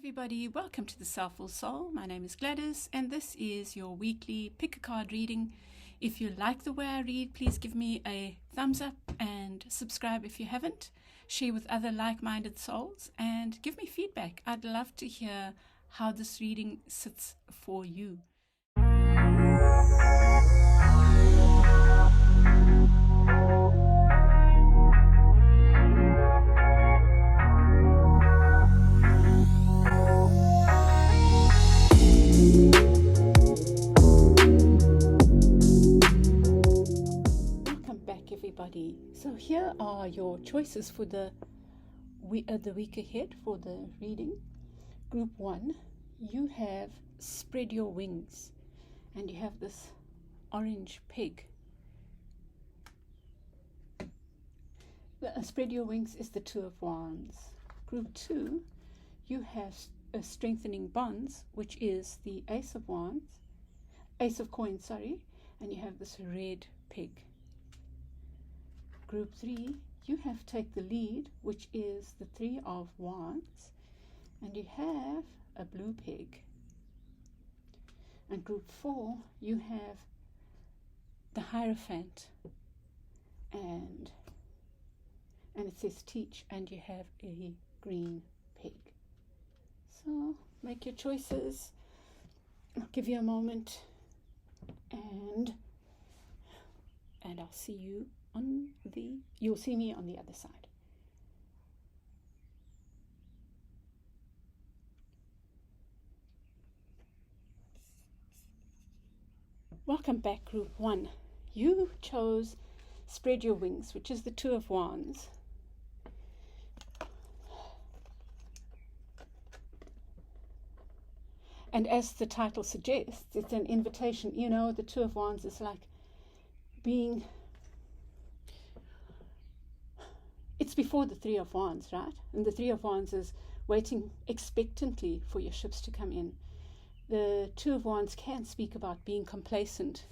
Everybody, welcome to the Soulful Soul. My name is Gladys and this is your weekly pick a card reading. If you like the way I read, please give me a thumbs up and subscribe if you haven't. Share with other like-minded souls and give me feedback. I'd love to hear how this reading sits for you. Everybody. So here are your choices for the week ahead for the reading. Group 1, you have Spread Your Wings and you have this orange pig. Spread Your Wings is the Two of Wands. Group 2, you have Strengthening Bonds, which is the Ace of Coins, and you have this red pig. Group 3, you have Take the Lead, which is the Three of Wands, and you have a blue pig. And Group 4, you have the Hierophant, and it says Teach, and you have a green pig. So make your choices. I'll give you a moment, and I'll see you you'll see me on the other side. Welcome back, Group 1. You chose Spread Your Wings, which is the Two of Wands. And as the title suggests, it's an invitation. You know, the Two of Wands is like being... It's before the Three of Wands, right? And the Three of Wands is waiting expectantly for your ships to come in. The Two of Wands can speak about being complacent.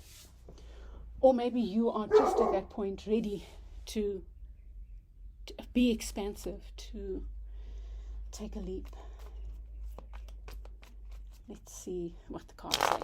Or maybe you are just at that point ready to be expansive, to take a leap. Let's see what the cards say.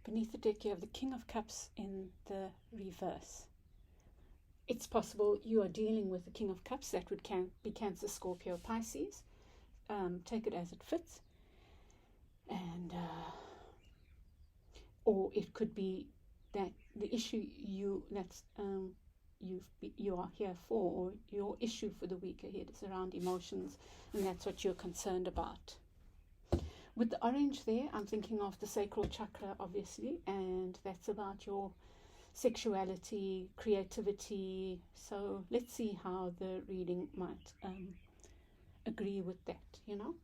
Beneath the deck, you have the King of Cups in the reverse. It's possible you are dealing with the King of Cups. That would be Cancer, Scorpio, Pisces. Take it as it fits. And or it could be that the issue you are here for, or your issue for the week ahead, is around emotions, and that's what you're concerned about. With the orange there, I'm thinking of the sacral chakra, obviously, and that's about your sexuality, creativity. So let's see how the reading might agree with that, you know.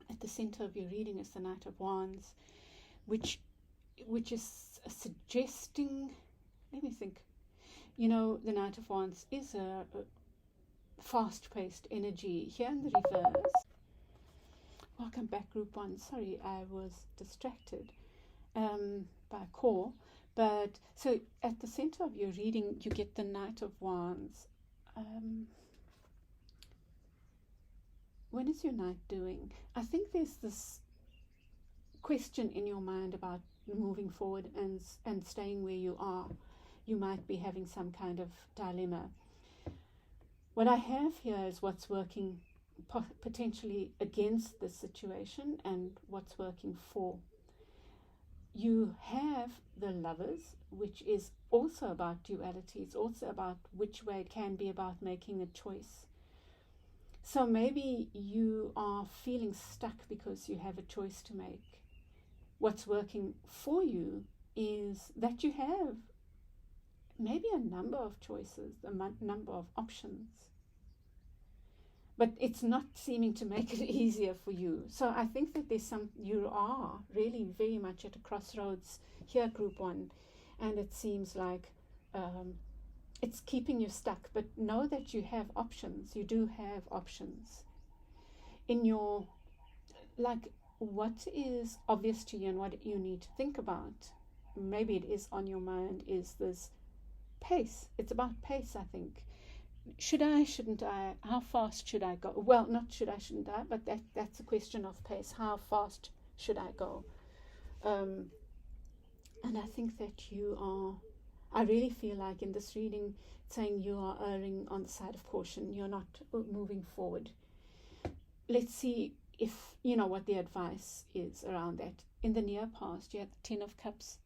At the center of your reading is the Knight of Wands, which is suggesting, let me think, you know, the Knight of Wands is a fast-paced energy. Here in the reverse, welcome back, Group 1. Sorry, I was distracted. by Core. But so at the center of your reading, you get the Knight of Wands. What is your Knight doing? I think there's this question in your mind about moving forward and staying where you are. You might be having some kind of dilemma. What I have here is what's working potentially against the situation and what's working for. You have the Lovers, which is also about duality. It's also about which way it can be about making a choice. So maybe you are feeling stuck because you have a choice to make. What's working for you is that you have maybe a number of choices, a number of options. But it's not seeming to make it easier for you. So I think that you are really very much at a crossroads here, Group 1. And it seems like it's keeping you stuck. But know that you have options. You do have options. In your, what is obvious to you and what you need to think about, maybe it is on your mind, is this pace. It's about pace, I think. Should I, shouldn't I? How fast should I go? Well, not should I, shouldn't I, but that's a question of pace. How fast should I go? And I think that I really feel like in this reading, saying you are erring on the side of caution. You're not moving forward. Let's see if, what the advice is around that. In the near past, you had the Ten of Cups.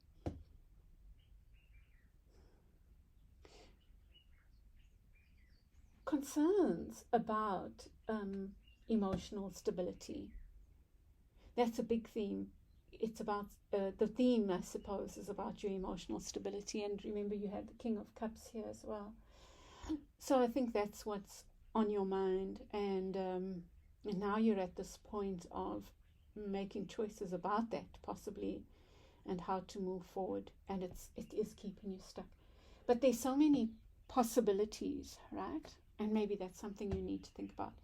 Concerns about emotional stability. That's a big theme. It's about the theme, I suppose, is about your emotional stability. And remember, you have the King of Cups here as well. So I think that's what's on your mind. And now you're at this point of making choices about that, possibly, and how to move forward. And it is keeping you stuck. But there's so many possibilities, right? And maybe that's something you need to think about.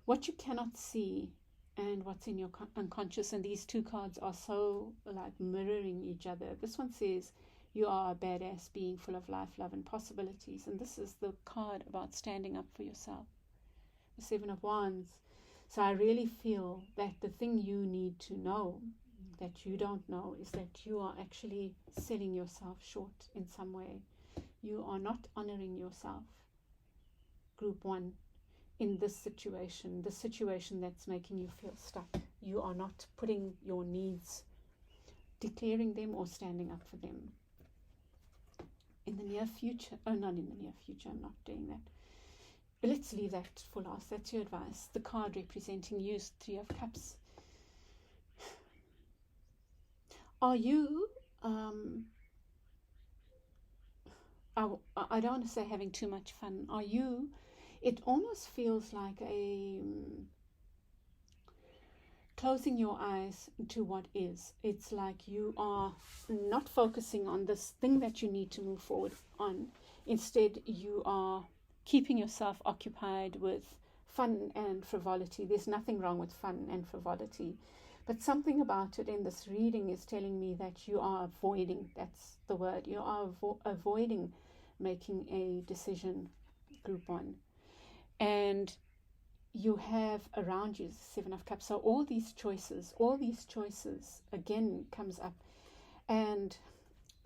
What you cannot see and what's in your unconscious, and these two cards are so like mirroring each other. This one says you are a badass being full of life, love, and possibilities. And this is the card about standing up for yourself. The Seven of Wands. So I really feel that the thing you need to know that you don't know is that you are actually selling yourself short in some way. You are not honoring yourself. Group 1, in this situation, the situation that's making you feel stuck. You are not putting your needs, declaring them or standing up for them. In the near future, not in the near future, I'm not doing that. But let's leave that for last. That's your advice. The card representing you is Three of Cups. Are you, I don't want to say having too much fun. Are you, it almost feels like closing your eyes to what is. It's like you are not focusing on this thing that you need to move forward on. Instead, you are keeping yourself occupied with fun and frivolity. There's nothing wrong with fun and frivolity. But something about it in this reading is telling me that you are avoiding, that's the word, you are avoiding making a decision, Group 1. And you have around you the Seven of Cups. So all these choices again comes up. And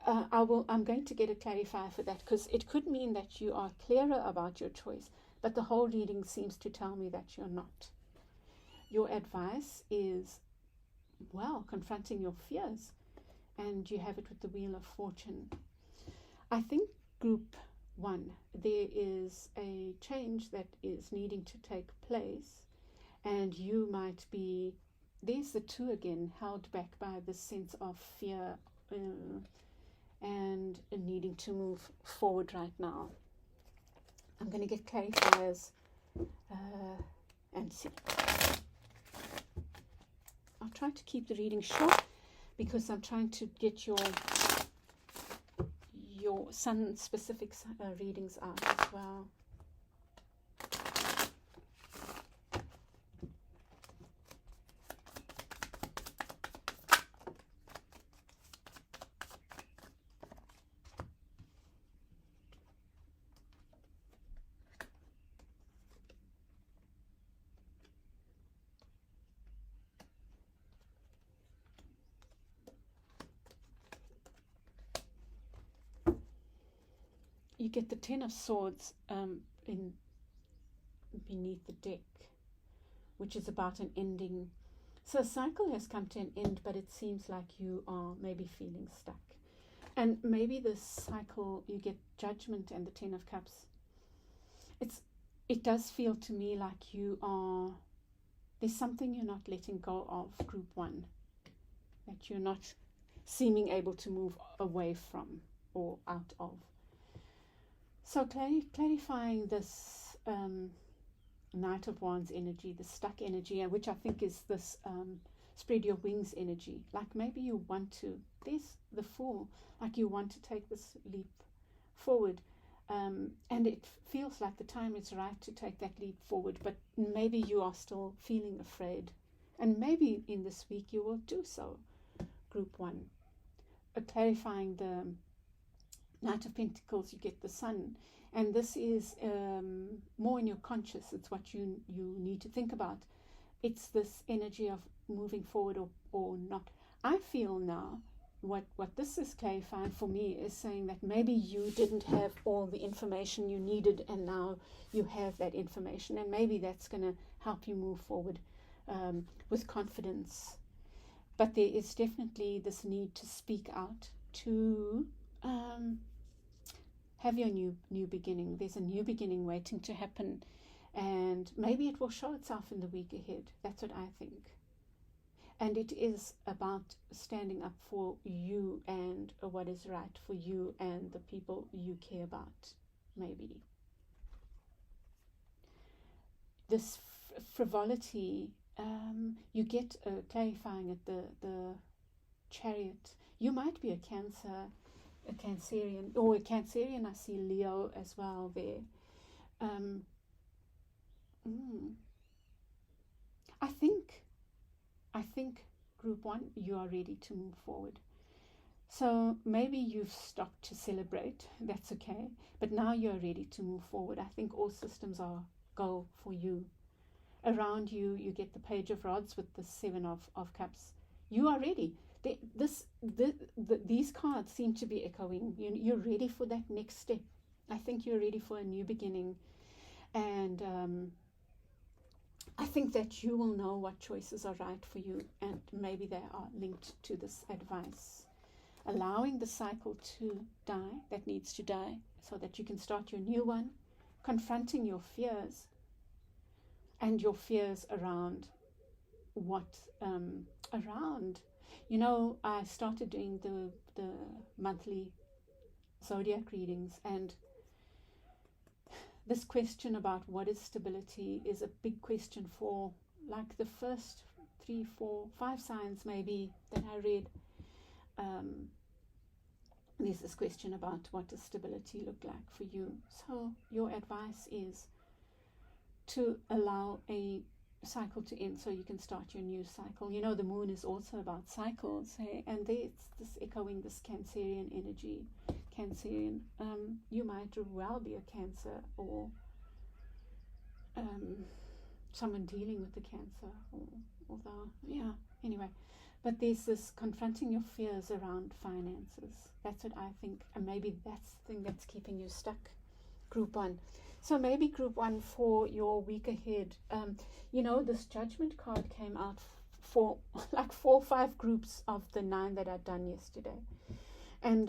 I'm going to get a clarifier for that, because it could mean that you are clearer about your choice, but the whole reading seems to tell me that you're not. Your advice is, well, confronting your fears, and you have it with the Wheel of Fortune. I think Group 1, there is a change that is needing to take place, and you might be, there's the 2 again, held back by this sense of fear and needing to move forward right now. I'm going to get clarifiers and see. I'll try to keep the reading short because I'm trying to get your sun specific readings out as well. you get the Ten of Swords in beneath the deck, which is about an ending. So a cycle has come to an end, but it seems like you are maybe feeling stuck. And maybe this cycle, you get Judgment and the Ten of Cups. It does feel to me like there's something you're not letting go of, Group 1, that you're not seeming able to move away from or out of. So clarifying this Knight of Wands energy, the stuck energy, which I think is this spread your wings energy. Like maybe you want to, there's the Fool, like you want to take this leap forward. And it feels like the time is right to take that leap forward, but maybe you are still feeling afraid. And maybe in this week you will do so, Group 1. Clarifying the Knight of Pentacles, you get the Sun. And this is more in your conscious. It's what you need to think about. It's this energy of moving forward or not. I feel now what this is clarifying for me is saying that maybe you didn't have all the information you needed, and now you have that information, and maybe that's going to help you move forward with confidence. But there is definitely this need to speak out, to have your new beginning. There's a new beginning waiting to happen, and maybe it will show itself in the week ahead. That's what I think. And it is about standing up for you and what is right for you and the people you care about, maybe. This frivolity, you get clarifying at the Chariot. You might be a Cancerian, or a Cancerian. I see Leo as well there. I think Group 1, you are ready to move forward. So maybe you've stopped to celebrate. That's okay. But now you're ready to move forward. I think all systems are go for you. Around you, you get the Page of Rods with the Seven of Cups. You are ready. These cards seem to be echoing. You're ready for that next step. I think you're ready for a new beginning. And I think that you will know what choices are right for you, and maybe they are linked to this advice. Allowing the cycle to die, that needs to die, so that you can start your new one. Confronting your fears, and your fears around what, I started doing the monthly zodiac readings, and this question about what is stability is a big question for like the first 3, 4, 5 signs maybe that I read. There's this question about what does stability look like for you. So your advice is to allow a cycle to end so you can start your new cycle. The moon is also about cycles, hey? And there's this echoing this Cancerian energy. Cancerian, you might well be a Cancer, or someone dealing with the Cancer, anyway. But there's this confronting your fears around finances. That's what I think, and maybe that's the thing that's keeping you stuck, Group 1. So maybe Group 1 for your week ahead. This Judgment card came out for like 4 or 5 groups of the 9 that I'd done yesterday. And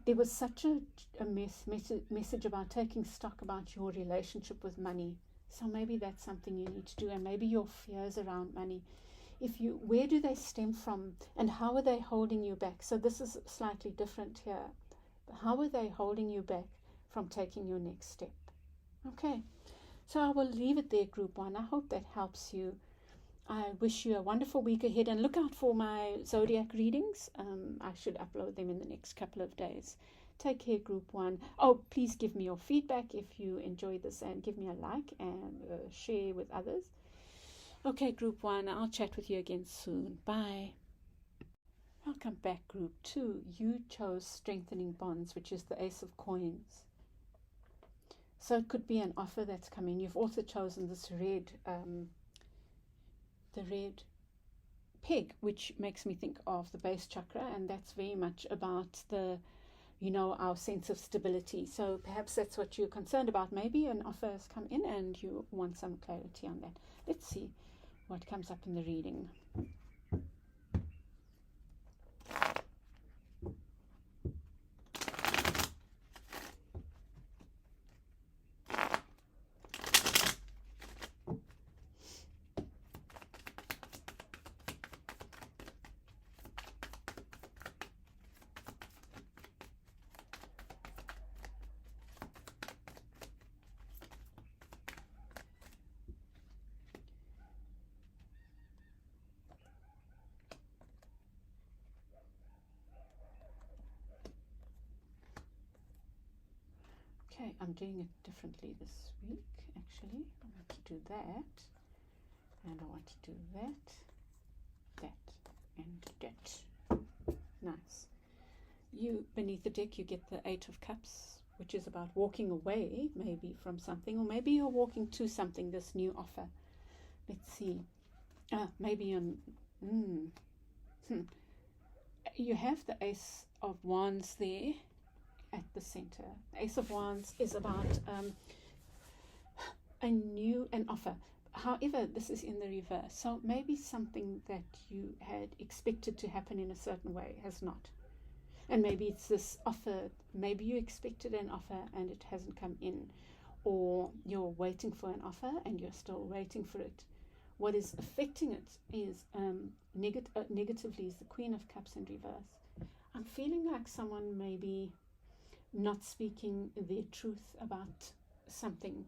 there was such a message about taking stock about your relationship with money. So maybe that's something you need to do, and maybe your fears around money. Where do they stem from, and how are they holding you back? So this is slightly different here. How are they holding you back from taking your next step? Okay, so I will leave it there, Group 1. I hope that helps you. I wish you a wonderful week ahead, and look out for my zodiac readings. I should upload them in the next couple of days. Take care, Group 1. Oh, please give me your feedback if you enjoyed this, and give me a like and share with others. Okay, Group 1, I'll chat with you again soon. Bye. Welcome back, Group 2. You chose Strengthening Bonds, which is the Ace of Coins. So it could be an offer that's come in. You've also chosen this red, the red pig, which makes me think of the base chakra, and that's very much about the our sense of stability. So perhaps that's what you're concerned about. Maybe an offer has come in and you want some clarity on that. Let's see what comes up in the reading. Okay, I'm doing it differently this week, actually. I want to do that, and I want to do that, and that. Nice. Beneath the deck, you get the Eight of Cups, which is about walking away, maybe from something, or maybe you're walking to something, this new offer. Let's see. Maybe you have the Ace of Wands there at the center. Ace of Wands is about an offer. However, this is in the reverse. So maybe something that you had expected to happen in a certain way has not. And maybe it's this offer. Maybe you expected an offer and it hasn't come in. Or you're waiting for an offer and you're still waiting for it. What is affecting it is negatively is the Queen of Cups in reverse. I'm feeling like someone maybe not speaking their truth about something.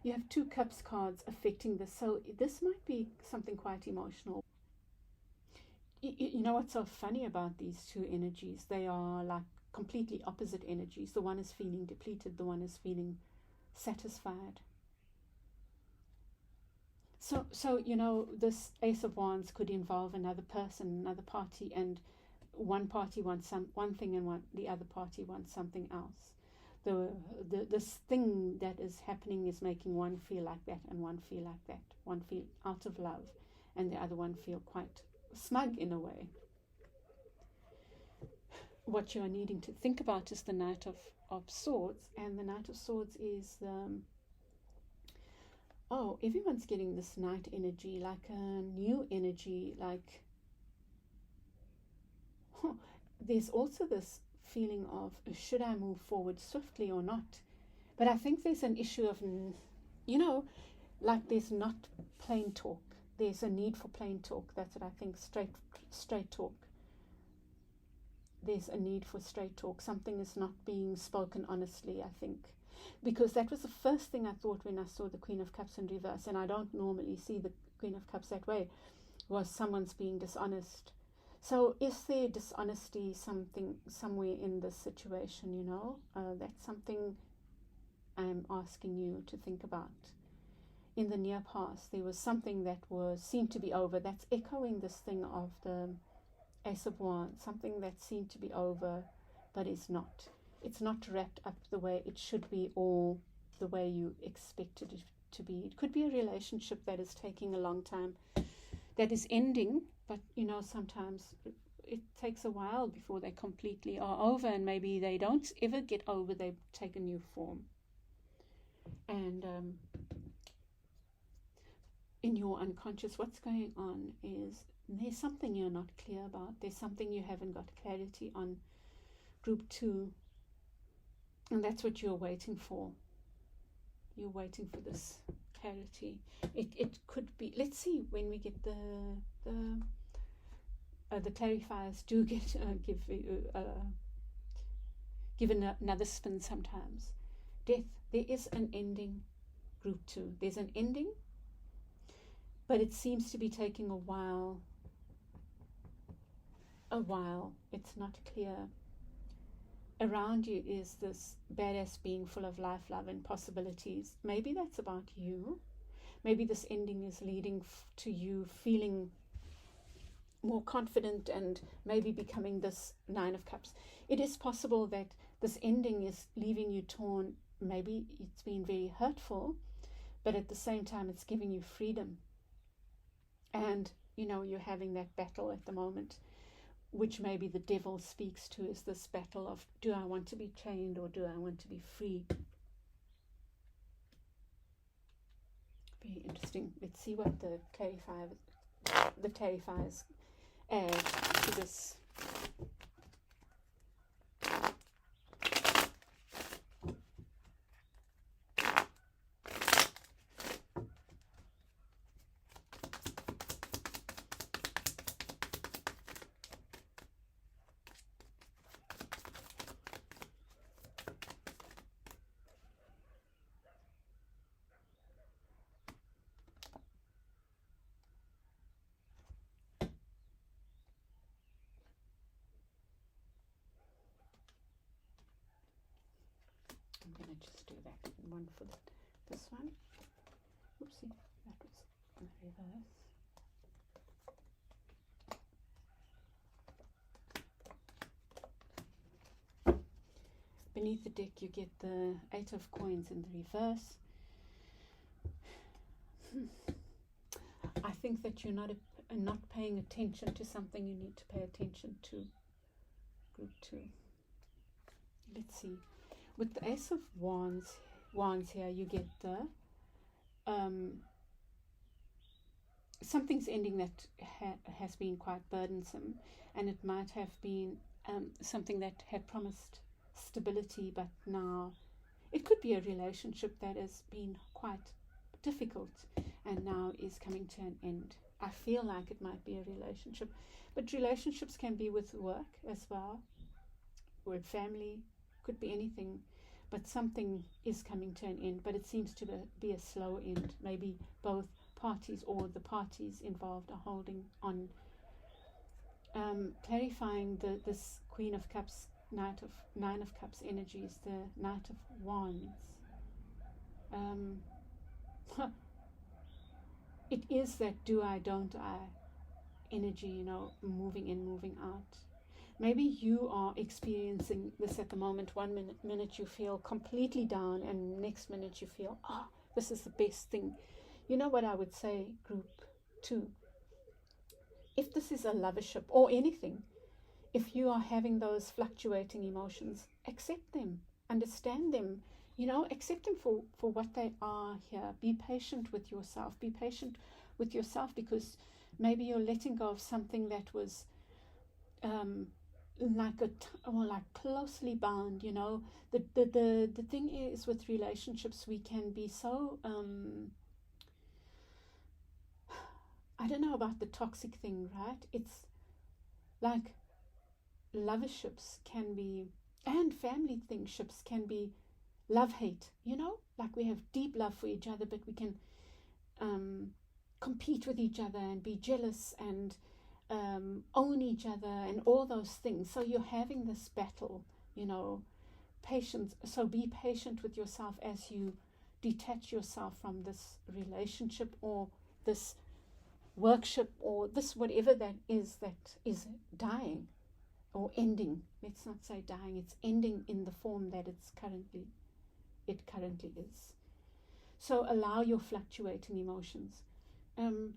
You have two Cups cards affecting this, so this might be something quite emotional. You know what's so funny about these two energies? They are like completely opposite energies. The one is feeling depleted, the one is feeling satisfied. So this Ace of Wands could involve another person, another party, and one party wants one thing and the other party wants something else. This thing that is happening is making one feel like that and one feel like that. One feel out of love and the other one feel quite smug in a way. What you are needing to think about is the Knight of Swords, and the Knight of Swords is everyone's getting this Knight energy, like a new energy, like there's also this feeling of, should I move forward swiftly or not? But I think there's an issue of, like there's not plain talk. There's a need for plain talk. That's what I think, straight talk. There's a need for straight talk. Something is not being spoken honestly, I think. Because that was the first thing I thought when I saw the Queen of Cups in reverse, and I don't normally see the Queen of Cups that way, was someone's being dishonest. So is there dishonesty somewhere in this situation, That's something I'm asking you to think about. In the near past, there was something that seemed to be over. That's echoing this thing of the Ace of Wands, something that seemed to be over, but is not. It's not wrapped up the way it should be or the way you expected it to be. It could be a relationship that is taking a long time, that is ending, but sometimes it takes a while before they completely are over, and maybe they don't ever get over, they take a new form. And in your unconscious, what's going on is there's something you're not clear about. There's something you haven't got clarity on. Group 2, and that's what you're waiting for. You're waiting for this clarity. It could be, let's see when we get the clarifiers do give another spin sometimes. Death, there is an ending. Group 2, there's an ending, but it seems to be taking a while. It's not clear. Around you is this badass being full of life, love, and possibilities. Maybe that's about you. Maybe this ending is leading to you feeling more confident and maybe becoming this Nine of Cups. It is possible that this ending is leaving you torn. Maybe it's been very hurtful, but at the same time it's giving you freedom. And you're having that battle at the moment. which maybe the devil speaks to, is this battle of, do I want to be chained or do I want to be free? Very interesting. Let's see what the clarifiers add to this. I'm going to just do that one for this one. Oopsie, that was in reverse. Beneath the deck you get the 8 of coins in the reverse. I think that you're not paying attention to something you need to pay attention to. Group 2. Let's see. With the Ace of Wands here, you get the something's ending that has been quite burdensome, and it might have been something that had promised stability, but now it could be a relationship that has been quite difficult and now is coming to an end. I feel like it might be a relationship, but relationships can be with work as well, with family, could be anything, but something is coming to an end, but it seems to be a slow end. Maybe both parties or the parties involved are holding on. Clarifying this Queen of Cups, Nine of Cups energies, the Knight of Wands. It is that do I, don't I energy, you know, moving in, moving out. Maybe you are experiencing this at the moment. One minute you feel completely down, and next minute you feel, this is the best thing. You know what I would say, Group 2? If this is a lovership or anything, if you are having those fluctuating emotions, accept them, understand them, you know, accept them for what they are here. Be patient with yourself. Be patient with yourself, because maybe you're letting go of something that was like closely bound, you know. The thing is, with relationships, we can be so I don't know about the toxic thing, right? It's like loverships can be, and family thingships can be love-hate, you know, like we have deep love for each other, but we can compete with each other and be jealous and own each other and all those things. So you're having this battle, you know. Patience. So be patient with yourself as you detach yourself from this relationship or this workship or this whatever that is dying or ending. Let's not say dying, it's ending in the form that it currently is. So allow your fluctuating emotions. In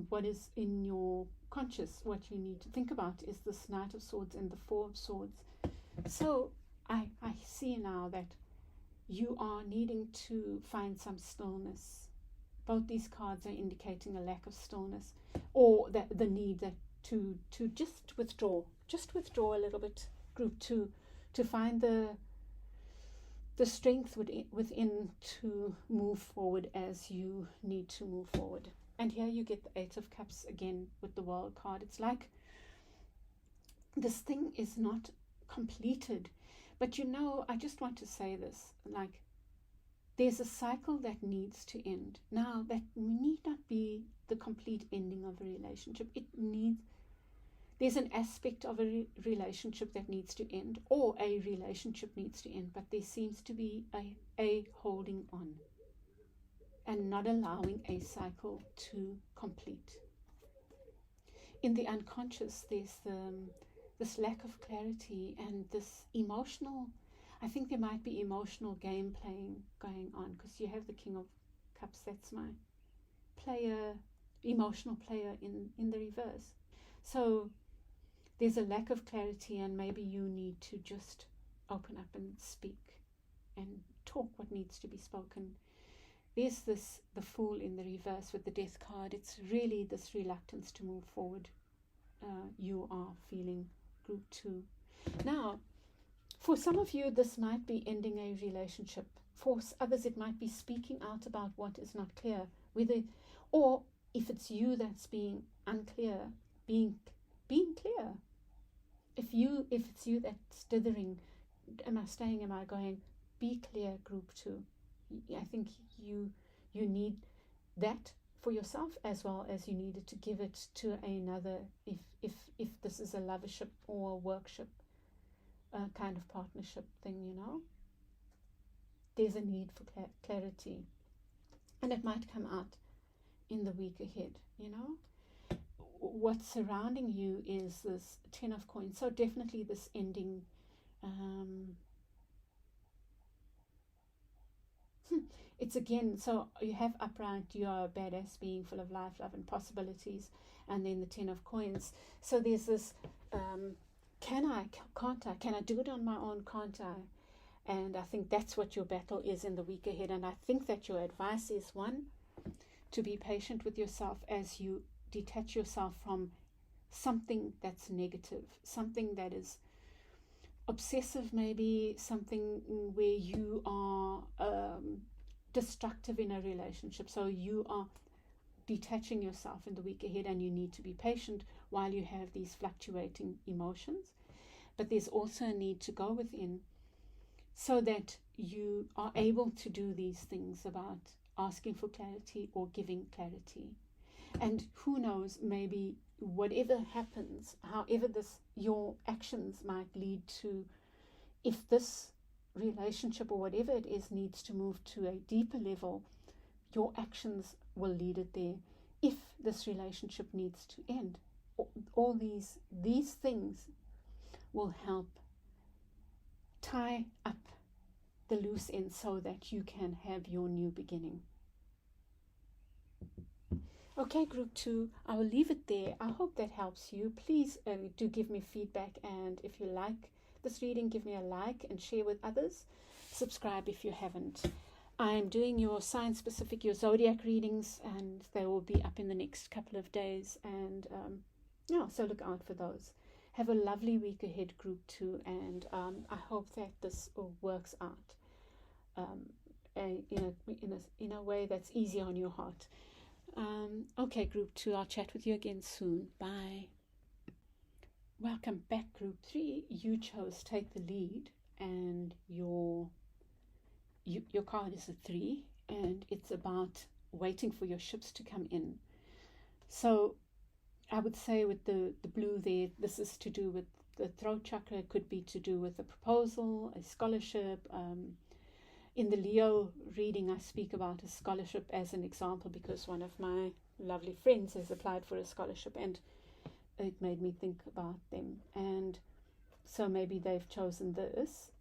what is in your conscious, what you need to think about is this Knight of Swords and the Four of Swords. So I see now that you are needing to find some stillness. Both these cards are indicating a lack of stillness, or that the need that to just withdraw a little bit, Group 2, to find the strength within to move forward as you need to move forward. And here you get the Eight of Cups again with the World card. It's like this thing is not completed. But you know, I just want to say this, like, there's a cycle that needs to end. Now, that need not be the complete ending of a relationship. There's an aspect of a relationship that needs to end, or a relationship needs to end, but there seems to be a holding on and not allowing a cycle to complete. In the unconscious, there's this lack of clarity and this emotional, I think there might be emotional game playing going on, because you have the King of Cups. That's my player emotional player in the reverse. So there's a lack of clarity, and maybe you need to just open up and speak and talk what needs to be spoken. There's the Fool in the reverse with the Death card. It's really this reluctance to move forward. You are feeling, group 2. Now, for some of you, this might be ending a relationship. For others, it might be speaking out about what is not clear, or if it's you that's being unclear, being clear. If it's you that's dithering, am I staying, am I going? Be clear, group 2. I think you need that for yourself, as well as you needed to give it to another, if this is a lovership or a workship kind of partnership thing, there's a need for clarity, and it might come out in the week ahead. What's surrounding you is this 10 of coins, so definitely this ending. It's again, so you have upright, you are a badass being full of life, love, and possibilities, and then the 10 of coins. So there's this, can I do it on my own, can't I? And I think that's what your battle is in the week ahead. And I think that your advice is, one, to be patient with yourself as you detach yourself from something that's negative, something that is obsessive, maybe something where you are destructive in a relationship. So you are detaching yourself in the week ahead, and you need to be patient while you have these fluctuating emotions. But there's also a need to go within so that you are able to do these things about asking for clarity or giving clarity. And who knows, maybe whatever happens, however your actions might lead to, if this relationship or whatever it is needs to move to a deeper level, your actions will lead it there. If this relationship needs to end, all these things will help tie up the loose ends so that you can have your new beginning. Okay, group 2, I will leave it there. I hope that helps you. Please do give me feedback, and if you like this reading, give me a like and share with others. Subscribe if you haven't. I'm doing your sign-specific, your zodiac readings, and they will be up in the next couple of days. And so look out for those. Have a lovely week ahead, group 2, and I hope that this all works out in a way that's easy on your heart. Okay, group 2, I'll chat with you again soon. Bye. Welcome back, group 3. You chose Take the Lead, and your card is a 3, and it's about waiting for your ships to come in. So I would say with the blue there, this is to do with the throat chakra. It could be to do with a proposal, a scholarship. In the Leo reading, I speak about a scholarship as an example because one of my lovely friends has applied for a scholarship, and it made me think about them. And so maybe they've chosen this.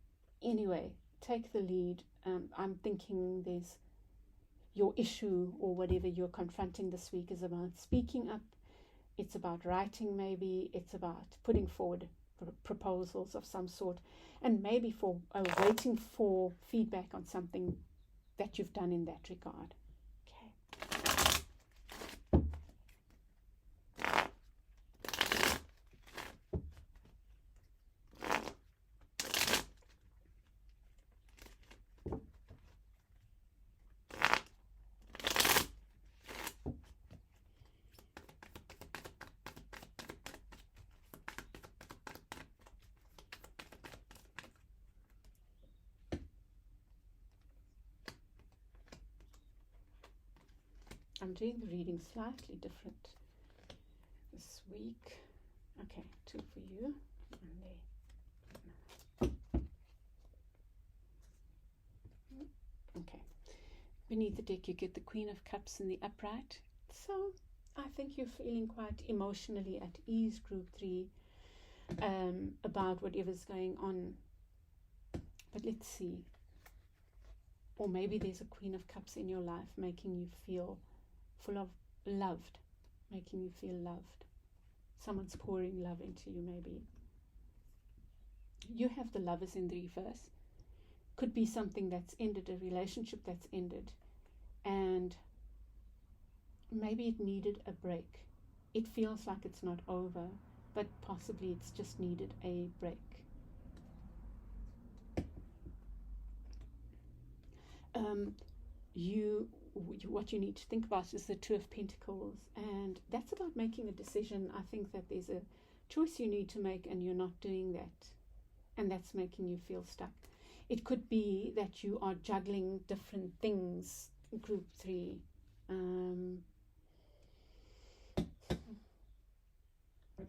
Anyway, take the lead. I'm thinking there's your issue or whatever you're confronting this week is about speaking up. It's about writing, maybe. It's about putting forward proposals of some sort, and maybe for waiting for feedback on something that you've done in that regard. I'm doing the reading slightly different this week. Okay, 2 for you. And okay. Beneath the deck, you get the Queen of Cups in the upright. So I think you're feeling quite emotionally at ease, group 3, about whatever's going on. But let's see. Or maybe there's a Queen of Cups in your life making you feel full of loved, making you feel loved. Someone's pouring love into you, maybe. You have the Lovers in the reverse. Could be something that's ended, a relationship that's ended, and maybe it needed a break. It feels like it's not over, but possibly it's just needed a break. What you need to think about is the Two of Pentacles, and that's about making a decision. I think that there's a choice you need to make and you're not doing that, and that's making you feel stuck. It could be that you are juggling different things, group 3.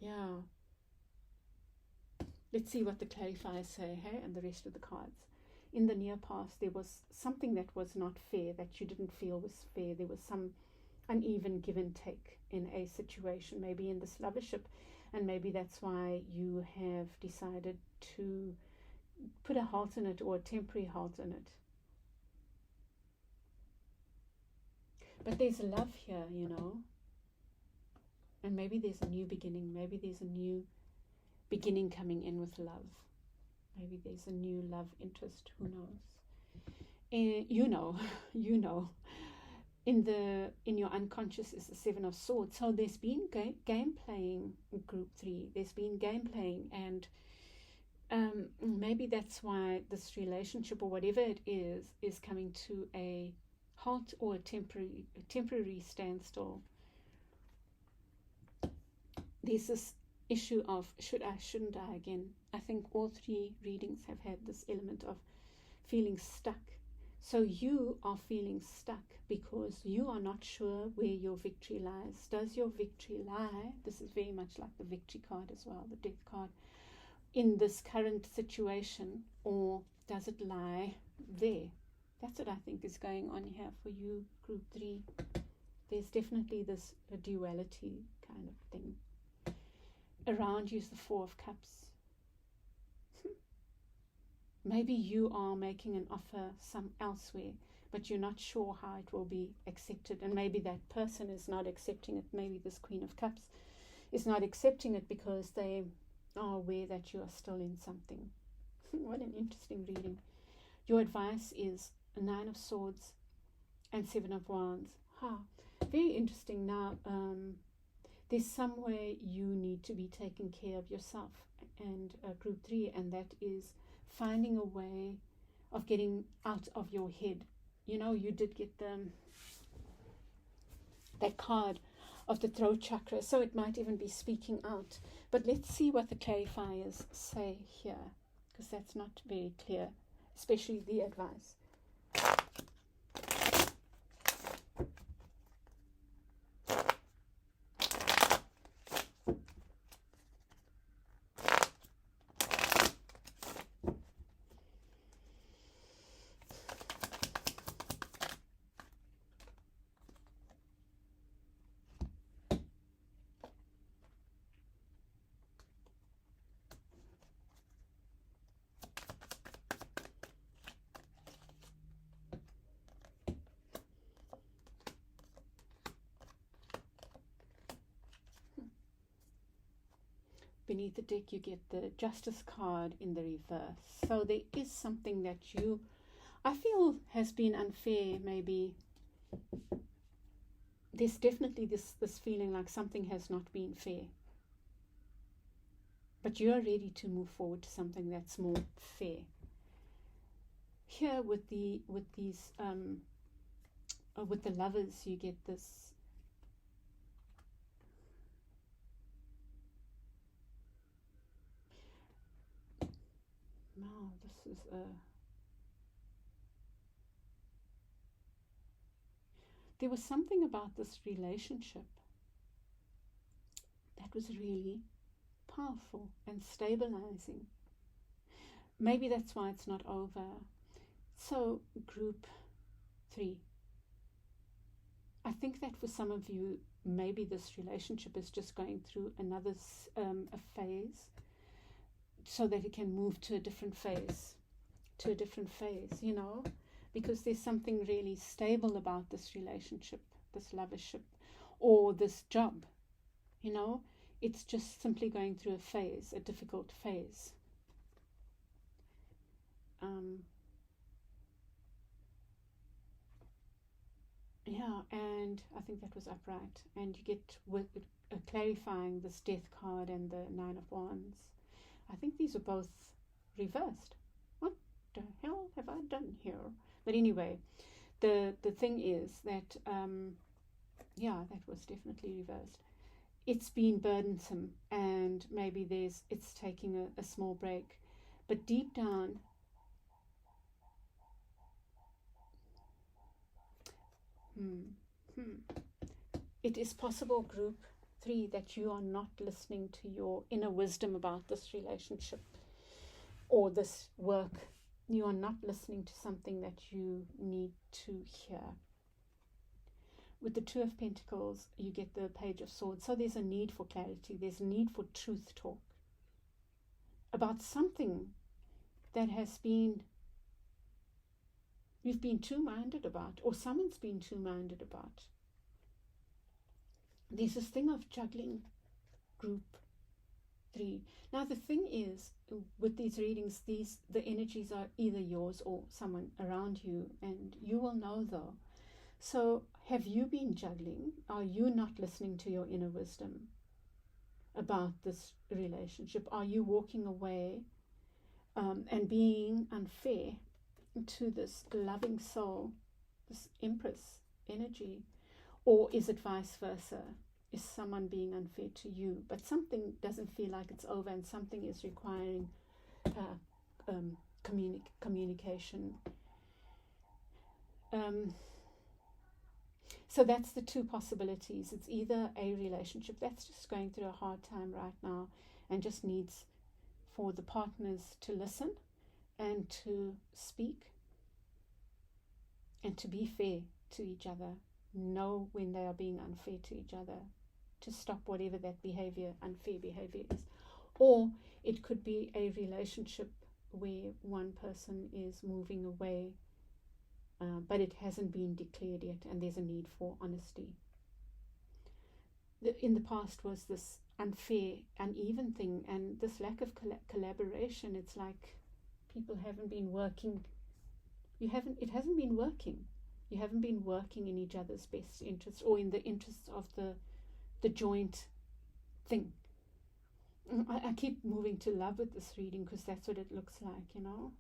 Yeah. Let's see what the clarifiers say, hey, and the rest of the cards. In the near past, there was something that was not fair, that you didn't feel was fair. There was some uneven give and take in a situation, maybe in this lovership, and maybe that's why you have decided to put a halt in it, or a temporary halt in it. But there's love here, you know, and maybe there's a new beginning. Maybe there's a new beginning coming in with love. Maybe there's a new love interest. Who knows? You know. In your unconscious is the Seven of Swords. So there's been game playing in group 3. There's been game playing, and maybe that's why this relationship, or whatever it is coming to a halt, or a temporary standstill. There's this issue of should I, shouldn't I again. I think all 3 readings have had this element of feeling stuck. So you are feeling stuck because you are not sure where your victory lies. Does your victory lie? This is very much like the victory card as well, the death card, in this current situation, or does it lie there? That's what I think is going on here for you, group 3. There's definitely this duality kind of thing. Around you is the Four of Cups. Maybe you are making an offer elsewhere, but you're not sure how it will be accepted, and maybe that person is not accepting it. Maybe this Queen of Cups is not accepting it because they are aware that you are still in something. What an interesting reading. Your advice is a Nine of Swords and Seven of Wands. Very interesting. Now, there's some way you need to be taking care of yourself, and group 3, and that is finding a way of getting out of your head. You know, you did get that card of the throat chakra, so it might even be speaking out. But let's see what the clarifiers say here, because that's not very clear, especially the advice. Beneath the deck, you get the Justice card in the reverse. So there is something that I feel has been unfair. Maybe there's definitely this feeling like something has not been fair. But you are ready to move forward to something that's more fair. Here with the Lovers, you get this. Now, this is there was something about this relationship that was really powerful and stabilizing. Maybe that's why it's not over. So, group 3. I think that for some of you, maybe this relationship is just going through another a phase, so that it can move to a different phase, you know, because there's something really stable about this relationship, this lovership, or this job. You know, it's just simply going through a phase, a difficult phase. Yeah, and I think that was upright. And you get with clarifying this Death card and the Nine of Wands. I think these are both reversed. What the hell have I done here? But anyway, the thing is that, yeah, that was definitely reversed. It's been burdensome, and maybe it's taking a small break. But deep down, it is possible, group 3, that you are not listening to your inner wisdom about this relationship or this work. You are not listening to something that you need to hear. With the Two of Pentacles, you get the Page of Swords. So there's a need for clarity. There's a need for truth talk about something that you've been two-minded about, or someone's been two-minded about. There's this thing of juggling, group 3. Now the thing is, with these readings, the energies are either yours or someone around you, and you will know though. So have you been juggling? Are you not listening to your inner wisdom about this relationship? Are you walking away and being unfair to this loving soul, this Empress energy? Or is it vice versa? Is someone being unfair to you, but something doesn't feel like it's over, and something is requiring communication? So that's the two possibilities. It's either a relationship that's just going through a hard time right now and just needs for the partners to listen and to speak and to be fair to each other, know when they are being unfair to each other, to stop whatever that behavior, unfair behavior is. Or it could be a relationship where one person is moving away, but it hasn't been declared yet, and there's a need for honesty. In the past was this unfair, uneven thing, and this lack of collaboration. It's like people haven't been working. It hasn't been working. You haven't been working in each other's best interests or in the interests of the joint thing. I keep moving to love with this reading because that's what it looks like, you know.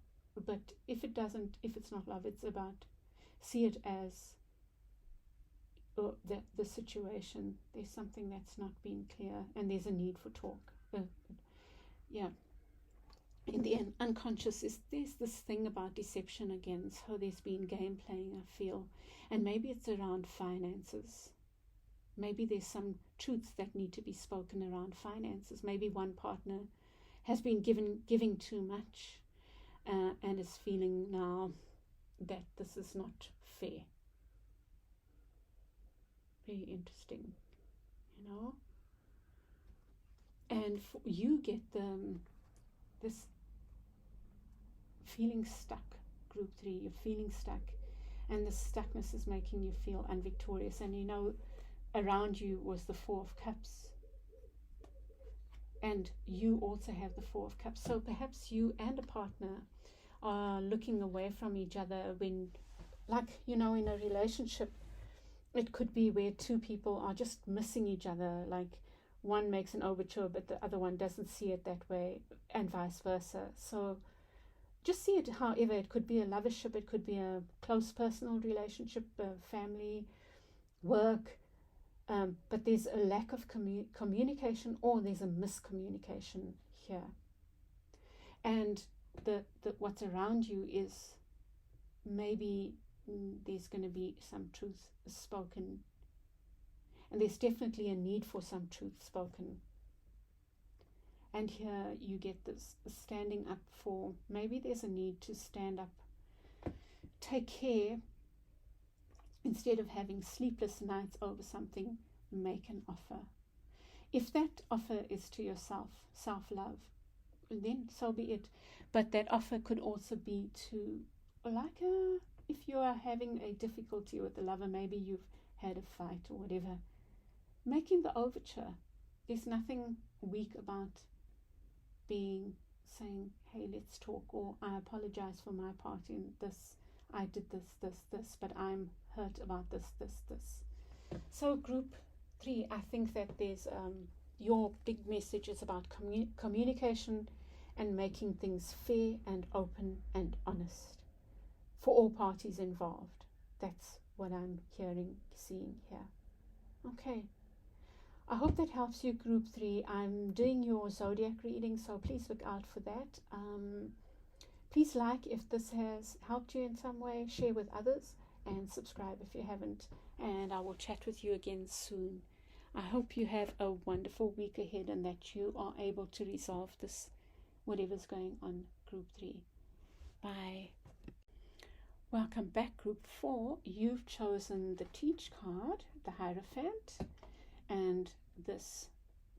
But if it's not love, it's about, see it as the situation. There's something that's not been clear, and there's a need for talk. Yeah. In the unconscious, there's this thing about deception again. So there's been game playing, I feel, and maybe it's around finances. Maybe there's some truths that need to be spoken around finances. Maybe one partner has been giving too much, and is feeling now that this is not fair. Very interesting, you know. And you get this feeling stuck, group 3. You're feeling stuck, and the stuckness is making you feel unvictorious. And you know, around you was the Four of Cups, and you also have the Four of Cups. So perhaps you and a partner are looking away from each other when, like, you know, in a relationship, it could be where two people are just missing each other. Like one makes an overture, but the other one doesn't see it that way, and vice versa. So just see it however. It could be a lovership, it could be a close personal relationship, family, work, but there's a lack of communication, or there's a miscommunication here. And the what's around you is maybe there's going to be some truth spoken, and there's definitely a need for some truth spoken. And here you get this standing up for, maybe there's a need to stand up, take care. Instead of having sleepless nights over something, make an offer. If that offer is to yourself, self-love, then so be it. But that offer could also be to, like, if you are having a difficulty with the lover, maybe you've had a fight or whatever, making the overture. There's nothing weak about saying, hey, let's talk, or I apologize for my part in this. I did this, but I'm hurt about this. So group 3, I think that there's your big message is about communication and making things fair and open and honest for all parties involved. That's what I'm seeing here. Okay. I hope that helps you, group 3. I'm doing your zodiac reading, so please look out for that. Please like if this has helped you in some way, share with others, and subscribe if you haven't. And I will chat with you again soon. I hope you have a wonderful week ahead and that you are able to resolve this, whatever's going on, group 3. Bye. Welcome back, group 4. You've chosen the Teach card, the Hierophant, and this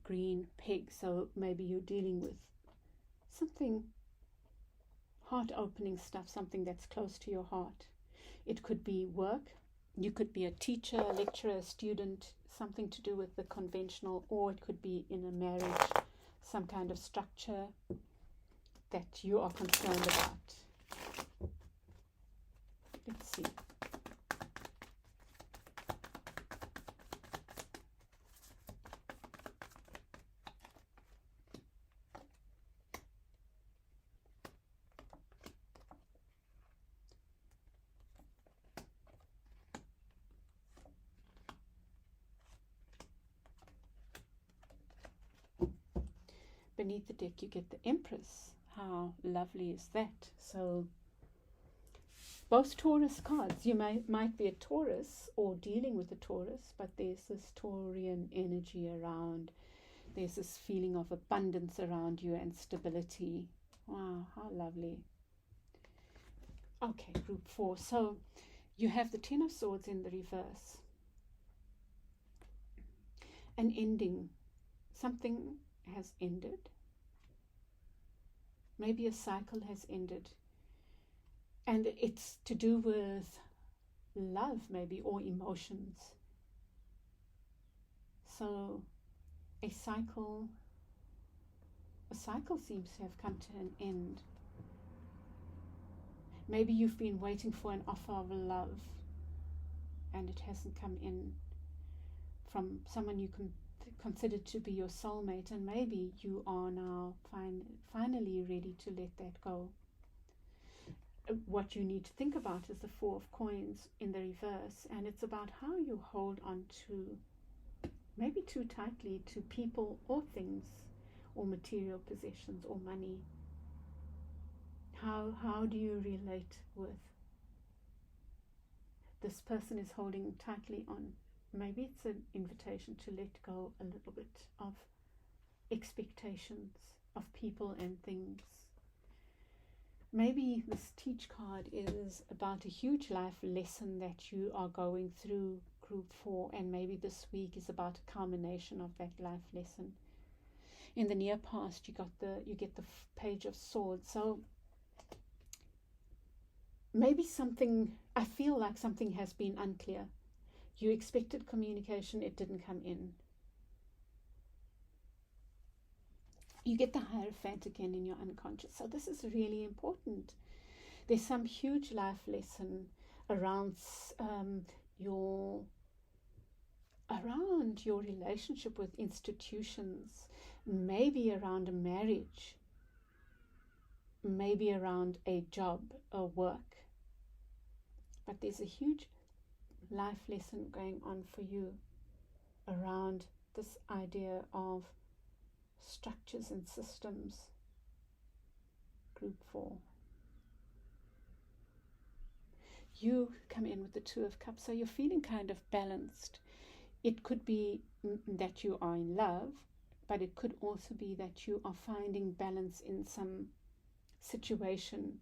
green pig. So maybe you're dealing with something heart-opening stuff, something that's close to your heart. It could be work. You could be a teacher, a lecturer, a student, something to do with the conventional, or it could be in a marriage, some kind of structure that you are concerned about. Let's see. Beneath the deck, you get the Empress. How lovely is that? So both Taurus cards. You might be a Taurus or dealing with a Taurus, but there's this Taurian energy around. There's this feeling of abundance around you and stability. Wow, how lovely. Okay, group 4. So you have the Ten of Swords in the reverse. An ending. Something has ended. Maybe a cycle has ended. And it's to do with love, maybe, or emotions. So a cycle seems to have come to an end. Maybe you've been waiting for an offer of love and it hasn't come in from someone you can consider to be your soulmate, and maybe you are now finally ready to let that go. What you need to think about is the Four of Coins in the reverse, and it's about how you hold on to, maybe too tightly, to people or things or material possessions or money. How do you relate with this person is holding tightly on? Maybe it's an invitation to let go a little bit of expectations of people and things. Maybe this Teach card is about a huge life lesson that you are going through, group 4, and maybe this week is about a culmination of that life lesson. In the near past, you get the Page of Swords. So maybe I feel like something has been unclear. You expected communication, it didn't come in. You get the Hierophant again in your unconscious. So this is really important. There's some huge life lesson around your relationship with institutions, maybe around a marriage, maybe around a job, a work. But there's a huge life lesson going on for you around this idea of structures and systems, group 4. You come in with the Two of Cups, so you're feeling kind of balanced. It could be that you are in love, but it could also be that you are finding balance in some situation.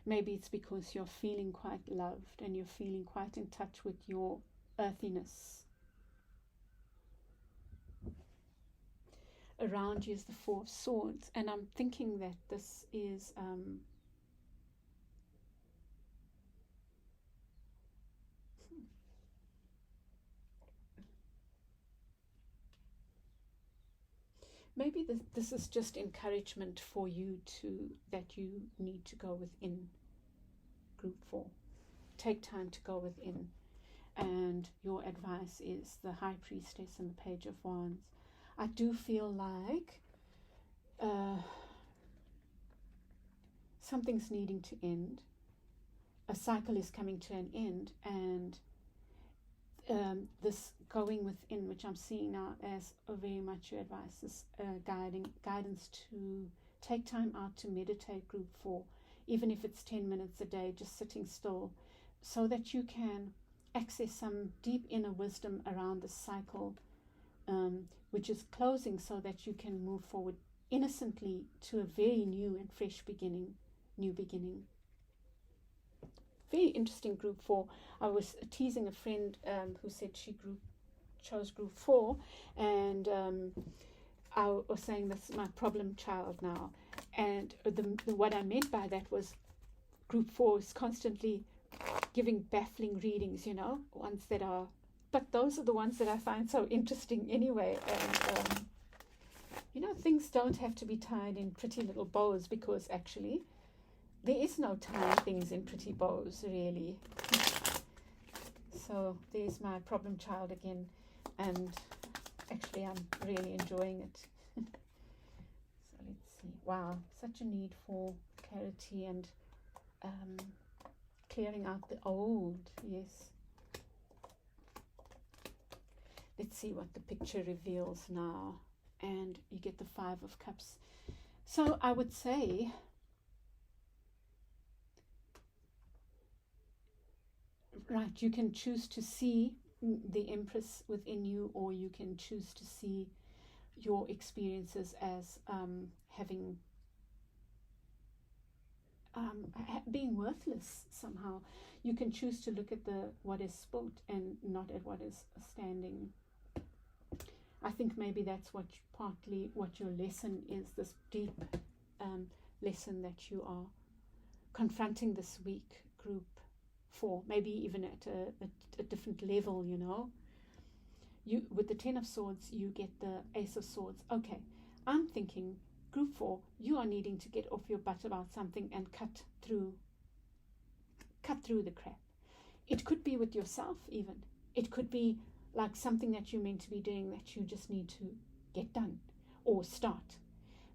Maybe it's because you're feeling quite loved and you're feeling quite in touch with your earthiness. Around you is the Four of Swords, and I'm thinking that this is maybe this is just encouragement for you that you need to go within group 4. Take time to go within. And your advice is the High Priestess and the Page of Wands. I do feel like something's needing to end. A cycle is coming to an end, and this going within, which I'm seeing now as very much your advice, is guidance to take time out to meditate group 4, even if it's 10 minutes a day, just sitting still, so that you can access some deep inner wisdom around the cycle, which is closing, so that you can move forward innocently to a very new and fresh beginning, new beginning. Very interesting group 4. I was teasing a friend who said she chose group 4, and I was saying this is my problem child now, and what I meant by that was group 4 is constantly giving baffling readings, ones that are, but those are the ones that I find so interesting anyway. And things don't have to be tied in pretty little bows, because actually there is no tying things in pretty bows, really. So there's my problem child again, and actually I'm really enjoying it. So let's see. Wow, such a need for clarity and clearing out the old. Yes. Let's see what the picture reveals now. And you get the 5 of Cups. So I would say, right, you can choose to see the Empress within you, or you can choose to see your experiences as having being worthless somehow. You can choose to look at what is spilt and not at what is standing. I think maybe that's partly what your lesson is, this deep lesson that you are confronting this week, group 4, maybe even at a different level, You, with the 10 of Swords, you get the Ace of Swords. Okay, I'm thinking, group 4, you are needing to get off your butt about something and cut through the crap. It could be with yourself even. It could be like something that you're meant to be doing that you just need to get done or start.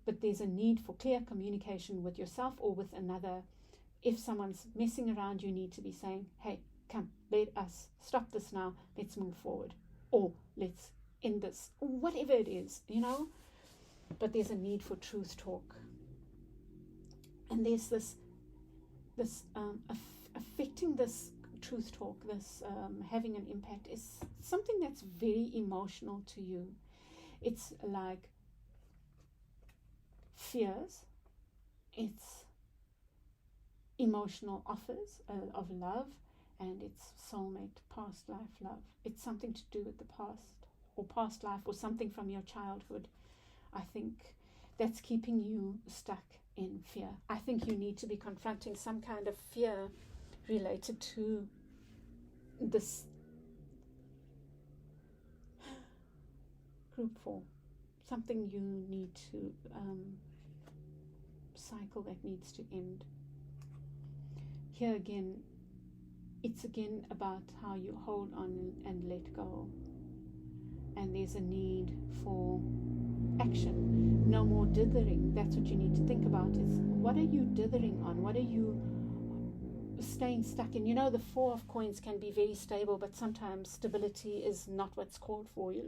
But there's a need for clear communication with yourself or with another. If someone's messing around, you need to be saying, hey, come, let us stop this now. Let's move forward. Or let's end this. Whatever it is, But there's a need for truth talk. And there's this affecting this truth talk, this having an impact, is something that's very emotional to you. It's like fears, it's emotional offers of love, and it's soulmate, past life love. It's something to do with the past or past life or something from your childhood. I think that's keeping you stuck in fear. I think you need to be confronting some kind of fear related to this group 4. Something you need to cycle that needs to end. Here again, it's again about how you hold on and let go. And there's a need for action. No more dithering. That's what you need to think about, is what are you dithering on? What are you staying stuck in? The 4 of Coins can be very stable, but sometimes stability is not what's called for you.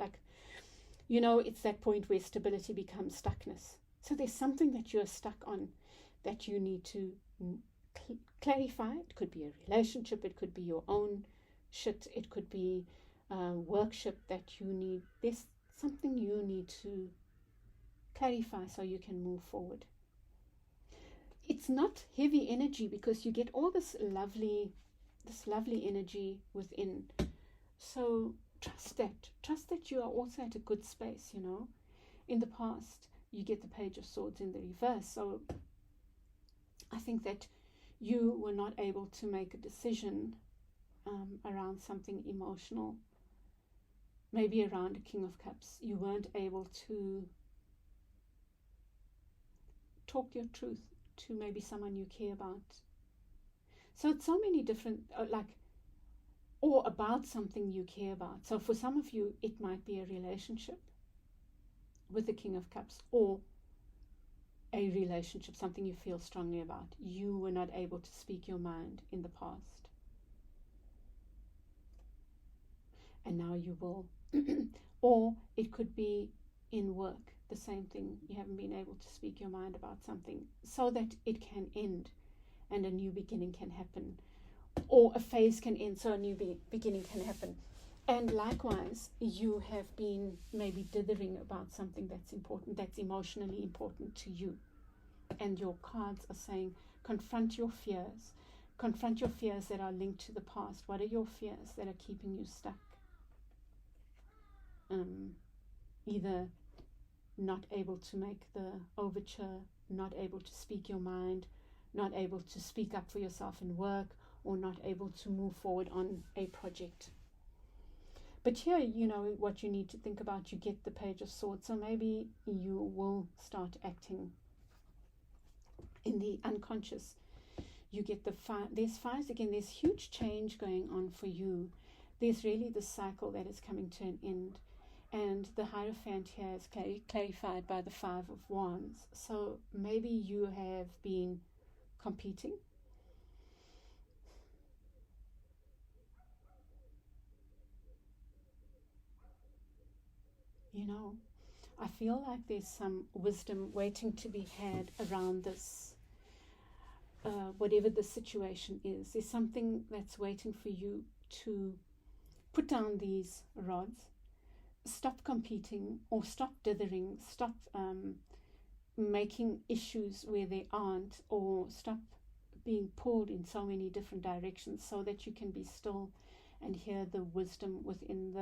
It's that point where stability becomes stuckness. So there's something that you're stuck on that you need to clarify. It could be a relationship, it could be your own shit, it could be workship that you need. There's something you need to clarify so you can move forward. It's not heavy energy, because you get all this lovely energy within. So trust that you are also at a good space. In the past, you get the Page of Swords in the reverse. So I think that you were not able to make a decision around something emotional. Maybe around a King of Cups, you weren't able to talk your truth to maybe someone you care about. So it's so many different, or about something you care about. So for some of you, it might be a relationship with the King of Cups, or a relationship, something you feel strongly about. You were not able to speak your mind in the past, and now you will. Or it could be in work, the same thing. You haven't been able to speak your mind about something so that it can end and a new beginning can happen, or a phase can end so a new beginning can happen. And likewise, you have been maybe dithering about something that's important, that's emotionally important to you. And your cards are saying, confront your fears. Confront your fears that are linked to the past. What are your fears that are keeping you stuck? Either not able to make the overture, not able to speak your mind, not able to speak up for yourself in work, or not able to move forward on a project. But here, you know what you need to think about. You get the Page of Swords, so maybe you will start acting in the unconscious. You get the fire. There's fires again. There's huge change going on for you. There's really the cycle that is coming to an end. And the Hierophant here is clarified by the Five of Wands. So maybe you have been competing. You know, I feel like there's some wisdom waiting to be had around this, whatever the situation is. There's something that's waiting for you to put down these rods, stop competing, or stop dithering, stop making issues where they aren't, or stop being pulled in so many different directions, so that you can be still and hear the wisdom within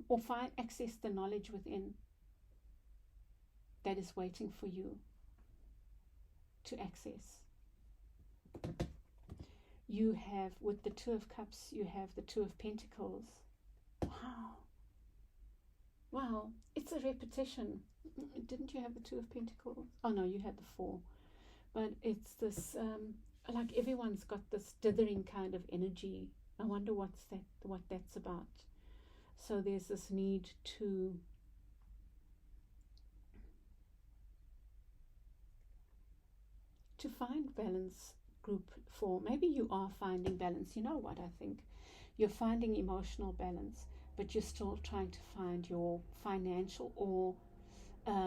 or access the knowledge within that is waiting for you to access. You have, with the Two of Cups, you have the Two of Pentacles. Wow, it's a repetition. Didn't you have the Two of Pentacles? Oh no, you had the Four. But it's this, like everyone's got this dithering kind of energy. I wonder what that's about. So there's this need to find balance, group 4. Maybe you are finding balance. You know what I think? You're finding emotional balance, but you're still trying to find your financial or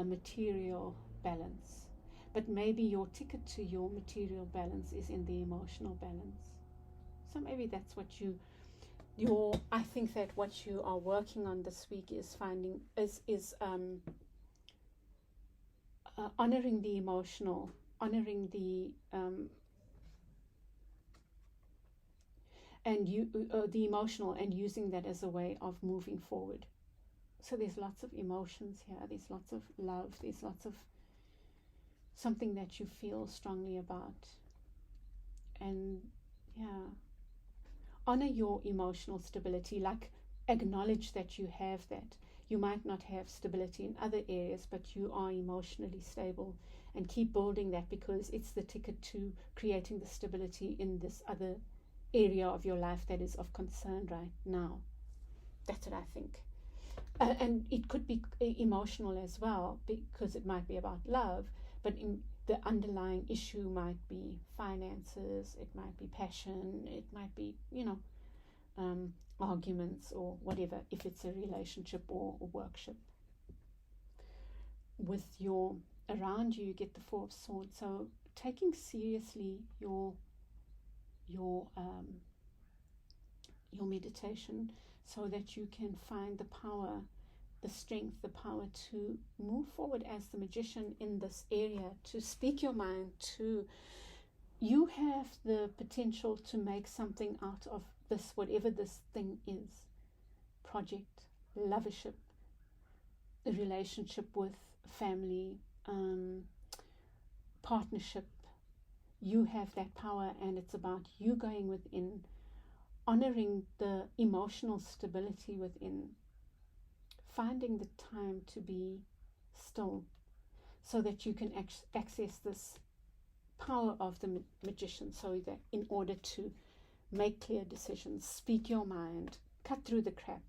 material balance. But maybe your ticket to your material balance is in the emotional balance. So maybe that's what I think that what you are working on this week is finding, honoring the emotional, honoring the the emotional, and using that as a way of moving forward. So there's lots of emotions here. There's lots of love. There's lots of something that you feel strongly about. And yeah, honor your emotional stability. Like, acknowledge that you have that. You might not have stability in other areas, but you are emotionally stable, and keep building that, because it's the ticket to creating the stability in this other area of your life that is of concern right now. That's what I think. And it could be emotional as well, because it might be about love, but the underlying issue might be finances, it might be passion, it might be, arguments or whatever, if it's a relationship or a workship. With around you get the Four of Swords. So taking seriously your meditation, so that you can find the power, the strength, the power to move forward as the magician in this area, to speak your mind, you have the potential to make something out of this, whatever this thing is. Project, lovership, a relationship with family, partnership. You have that power, and it's about you going within, honoring the emotional stability within, finding the time to be still, so that you can access this power of the magician, so that in order to make clear decisions, speak your mind, cut through the crap,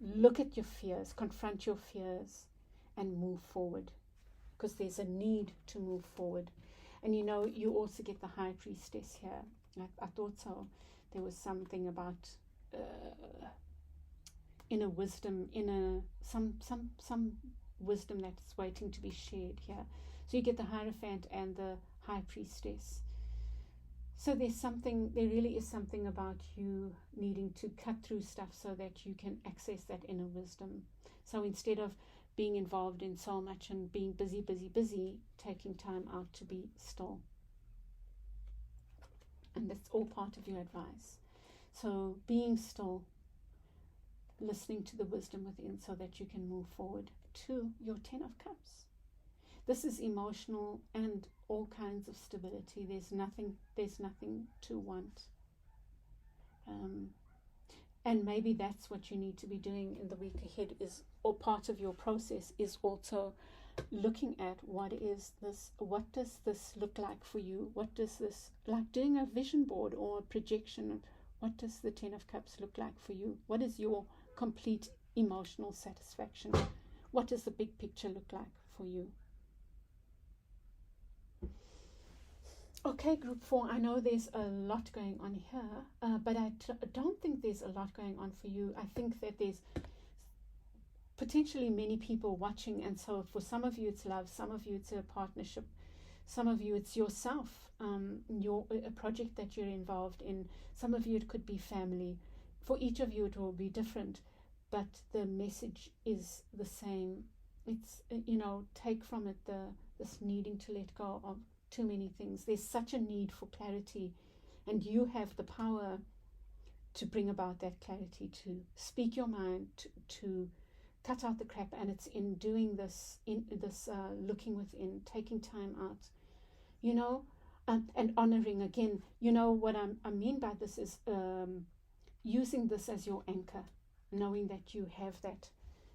look at your fears, confront your fears, and move forward, because there's a need to move forward. And you know, you also get the High Priestess here. I thought so. There was something about inner wisdom, some wisdom that's waiting to be shared here. So you get the Hierophant and the High Priestess. So there really is something about you needing to cut through stuff so that you can access that inner wisdom. So instead of being involved in so much and being busy, taking time out to be still. And that's all part of your advice. So being still, listening to the wisdom within so that you can move forward to your 10 of Cups. This is emotional and all kinds of stability. There's nothing to want. And maybe that's what you need to be doing in the week ahead, or part of your process is also looking at what does this look like for you? What does this, like doing a vision board or a projection, what does the 10 of Cups look like for you? What is your complete emotional satisfaction? What does the big picture look like for you? Okay, group 4, I know there's a lot going on here, but I don't think there's a lot going on for you. I think that there's potentially many people watching, and so for some of you it's love, some of you it's a partnership, some of you it's yourself, a project that you're involved in. Some of you it could be family. For each of you it will be different, but the message is the same. It's, take from it this needing to let go of too many things. There's such a need for clarity, and you have the power to bring about that clarity, to speak your mind, to cut out the crap. And it's in doing this, looking within, taking time out, and honoring again. What I mean by this is using this as your anchor, knowing that you have that,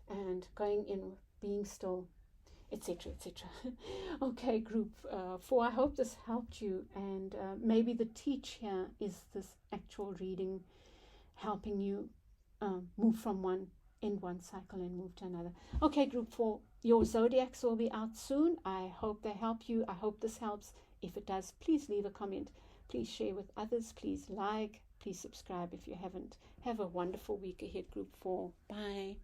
and going in, being still, etc., etc. Okay, group 4, I hope this helped you, and maybe the teach here is this actual reading helping you move from one cycle and move to another. Okay, group 4, your zodiacs will be out soon. I hope they help you. I hope this helps. If it does, please leave a comment. Please share with others. Please like. Please subscribe if you haven't. Have a wonderful week ahead, group 4. Bye.